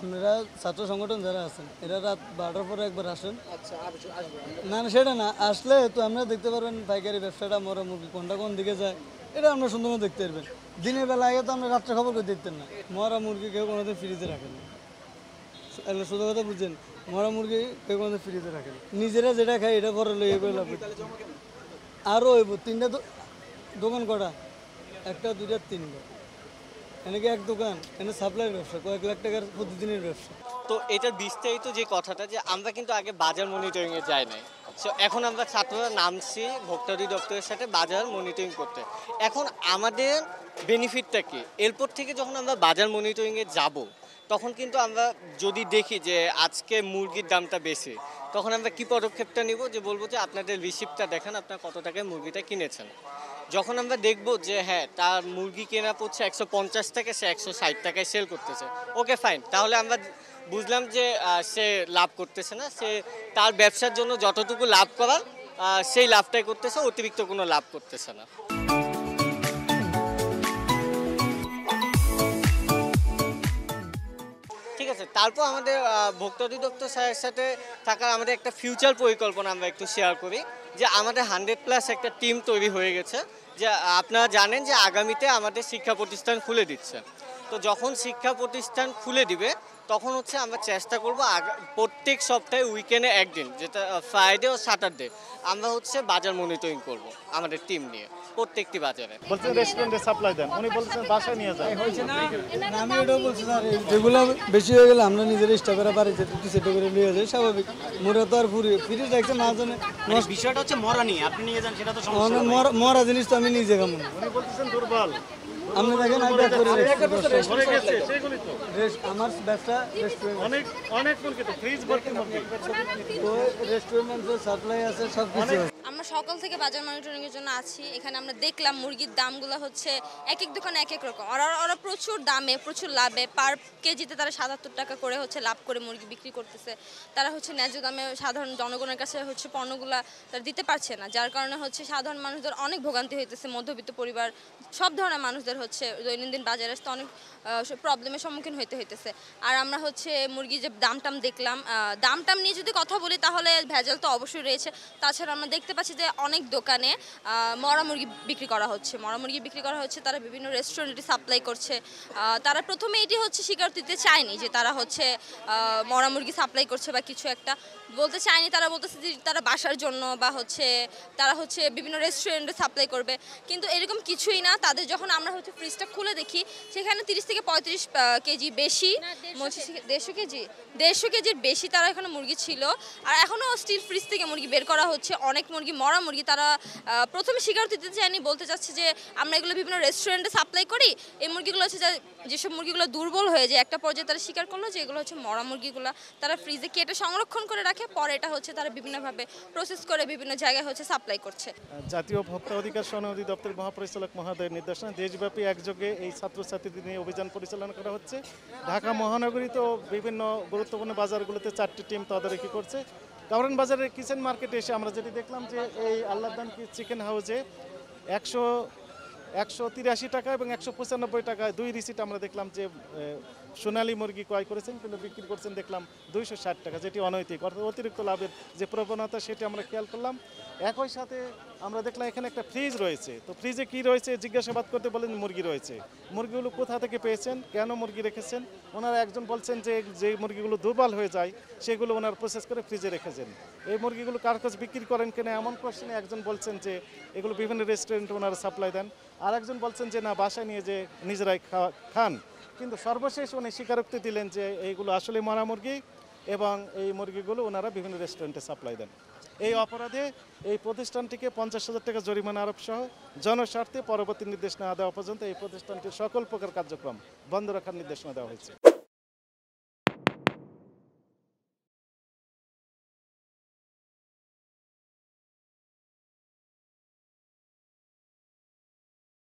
আপনারা ছাত্র সংগঠন যারা আছেন এরা রাত 12টার পরে একবার আসেন। আচ্ছা আসবো আসবো না না সেটা না, আসলে তো আপনারা দেখতে পারবেন পাইকারি ব্যবসাটা মরা মুরগি কোনটা কোন দিকে যায়, এটা আমরা সুন্দর মতো দেখতে পারবেন। দিনের বেলা আগে তো আমরা রাত্রে খবর করে দেখতেন না। মরা মুরগি কেউ কোনোদিন ফ্রিজে রাখেন না, এগুলো শুধু কথা বুঝছেন। মরা মুরগি কেউ কোনোদিন ফ্রিজে রাখেন না। নিজেরা যেটা খায় এটা পরে লইয়ে করে লাভ। আরও হইব তিনটা দোকান কটা, একটা দুইটা তিনটা, এনেকে এক দোকান এনে সাপ্লাইয়ের ব্যবসা, কয়েক লাখ টাকার প্রতিদিনের ব্যবসা। তো এটার বিস্তারিত যে কথাটা, যে আমরা কিন্তু আগে বাজার মনিটরিংয়ে যাই নাই। সো এখন আমরা ছাত্ররা নামছি ভোক্তা অধিদপ্তরের সাথে বাজার মনিটরিং করতে। এখন আমাদের বেনিফিটটা কি? এরপর থেকে যখন আমরা বাজার মনিটরিংয়ে যাব, তখন কিন্তু আমরা যদি দেখি যে আজকে মুরগির দামটা বেশি, তখন আমরা কি পদক্ষেপটা নিব? যে বলবো যে আপনাদের রিসিপ্টটা দেখান, আপনার কত টাকায় মুরগিটা কিনেছেন। যখন আমরা দেখব যে হ্যাঁ তার মুরগি কেনা পড়ছে 150 টাকা, সে 160 টাকায় সেল করতেছে, ওকে ফাইন, তাহলে আমরা বুঝলাম যে সে লাভ করতেছে না, সে তার ব্যবসার জন্য যতটুকু লাভ করার সেই লাভটাই করতেছে, অতিরিক্ত কোনো লাভ করতেছে না। ঠিক আছে, তারপর আমাদের ভোক্তা অধিদপ্তর স্যারের সাথে থাকা আমাদের একটা ফিউচার পরিকল্পনা আমরা একটু শেয়ার করি। যে আমাদের 100+ একটা টিম তৈরি হয়ে গেছে। যে আপনারা জানেন যে আগামীতে আমাদের শিক্ষা প্রতিষ্ঠান খুলে দিচ্ছে। তো যখন শিক্ষা প্রতিষ্ঠান খুলে দিবে, তখন হচ্ছে আমরা চেষ্টা করব প্রত্যেক সপ্তাহে উইকেন্ডে একদিন, যেটা ফ্রাইডে ও স্যাটারডে, আমরা হচ্ছে বাজার মনিটরিং করব আমাদের টিম নিয়ে প্রত্যেকটি বাজারে। বলছেন রেস্টুরেন্টে সাপ্লাই দেন, উনি বলছেন বাসায় নিয়ে যান। না আমি এটাও বলছি স্যার, যেগুলো বেশি হয়ে গেলে আমরা নিজের স্টাফেরা পারি যেটুকু সেটা করে নিয়ে যাই, স্বাভাবিক। মোরা তো আর ফ্রিজ রাখছে না জানে, বিষয়টা হচ্ছে মরা নিয়ে আপনি নিয়ে যান, সেটা তো সমস্যা নেই। মরা জিনিস তো আমি নিজে খাবো না। উনি বলতেছেন দুর্বল। আপনি দেখেন আমি ব্যাক করে অনেক আছে, সেগুলি তো আমার ব্যবসা রেস্টুরেন্ট, অনেক অনেক মুরগি তো ফ্রিজ ভর্তি মুরগি। তো রেস্টুরেন্ট সাপ্লাই আছে, সব কিছু আছে। আমরা সকাল থেকে বাজার মনিটরিংয়ের জন্য আছি। এখানে আমরা দেখলাম মুরগির দামগুলো হচ্ছে এক এক দোকানে এক এক রকম। ওরা প্রচুর দামে প্রচুর লাভে পার কেজিতে তারা ৭৭ টাকা করে হচ্ছে লাভ করে মুরগি বিক্রি করতেছে। তারা হচ্ছে ন্যায্য দামে সাধারণ জনগণের কাছে হচ্ছে পণ্যগুলা তারা দিতে পারছে না, যার কারণে হচ্ছে সাধারণ মানুষদের অনেক ভোগান্তি হইতেছে। মধ্যবিত্ত পরিবার সব ধরনের মানুষদের হচ্ছে দৈনন্দিন বাজারে আসতে অনেক প্রবলেমের সম্মুখীন হইতেছে। আর আমরা হচ্ছে মুরগির যে দামটাম দেখলাম, দামটাম নিয়ে যদি কথা বলি তাহলে ভেজাল তো অবশ্যই রয়েছে। তাছাড়া আমরা দেখতে পাচ্ছি যে অনেক দোকানে মরা মুরগি বিক্রি করা হচ্ছে। মরা মুরগি বিক্রি করা হচ্ছে, তারা বিভিন্ন রেস্টুরেন্টে সাপ্লাই করছে। তারা প্রথমে এটি হচ্ছে স্বীকার দিতে চায়নি যে তারা হচ্ছে মরা মুরগি সাপ্লাই করছে বা কিছু একটা বলতে চায়নি। তারা বলতেছে যে তারা বাসার জন্য বা হচ্ছে তারা হচ্ছে বিভিন্ন রেস্টুরেন্টে সাপ্লাই করবে, কিন্তু এরকম কিছুই না। তাদের যখন আমরা হচ্ছে ফ্রিজটা খুলে দেখি, সেখানে 30 থেকে 35 কেজি বেশি, 150 কেজির বেশি তারা এখানে মুরগি ছিল। আর এখনও স্টিল ফ্রিজ থেকে মুরগি বের করা হচ্ছে, অনেক মুরগি মরা মুরগি। তারা প্রথমে স্বীকার দিতে চায়নি, বলতে চাচ্ছে যে আমরা এগুলো বিভিন্ন রেস্টুরেন্টে সাপ্লাই করি। এই মুরগিগুলো হচ্ছে যেসব মুরগিগুলো দুর্বল হয়ে যায়, একটা পর্যায়ে তারা স্বীকার করলো যে এগুলো হচ্ছে মরা মুরগিগুলো তারা ফ্রিজে কেটে সংরক্ষণ করে রাখে, পরে এটা হচ্ছে তারা বিভিন্নভাবে প্রসেস করে বিভিন্ন জায়গায় হচ্ছে সাপ্লাই করছে। জাতীয় ভোক্তা অধিকার সনদ অধিদপ্তরের মহাপরিচালক মহোদয়ের নির্দেশনা দেশব্যাপী একযোগে এই ছাত্রছাত্রীদের নিয়ে অভিযান পরিচালনা করা হচ্ছে। ঢাকা মহানগরীতেও বিভিন্ন গুরুত্বপূর্ণ বাজারগুলোতে 4টি টিম তদারকি করছে। কারণ বাজারের কিচেন মার্কেটে এসে আমরা যেটি দেখলাম যে এই আল্লাহদান চিকেন হাউসে 183 টাকা এবং 195 টাকায় দুই রিসিট আমরা দেখলাম যে সোনালী মুরগি ক্রয় করেছেন, কিন্তু বিক্রি করছেন দেখলাম 260 টাকা, যেটি অনৈতিক, অর্থাৎ অতিরিক্ত লাভের যে প্রবণতা সেটি আমরা খেয়াল করলাম। একই সাথে আমরা দেখলাম এখানে একটা ফ্রিজ রয়েছে। তো ফ্রিজে কি রয়েছে জিজ্ঞাসাবাদ করতে বলেন মুরগি রয়েছে। মুরগিগুলো কোথা থেকে পেয়েছেন, কেন মুরগি রেখেছেন? ওনারা একজন বলছেন যে যে মুরগিগুলো দুর্বল হয়ে যায় সেগুলো ওনারা প্রসেস করে ফ্রিজে রেখেছেন। এই মুরগিগুলো কার কাছে বিক্রি করেন কিনা এমন কোশ্চেনে একজন বলছেন যে এগুলো বিভিন্ন রেস্টুরেন্টে ওনারা সাপ্লাই দেন, আর একজন বলছেন যে না বাসায় নিয়ে যে নিজেরাই খান। কিন্তু সর্বশেষ উনি স্বীকারোক্তি দিলেন যে এইগুলো আসলে মরা মুরগি এবং এই মুরগিগুলো ওনারা বিভিন্ন রেস্টুরেন্টে সাপ্লাই দেন। এই অপরাধে এই প্রতিষ্ঠানটিকে 50,000 টাকা জরিমানা আরোপ সহ জনস্বার্থে পরবর্তী নির্দেশনা দেওয়া পর্যন্ত এই প্রতিষ্ঠানটির সকল প্রকার কার্যক্রম বন্ধ রাখার নির্দেশনা দেওয়া হয়েছে।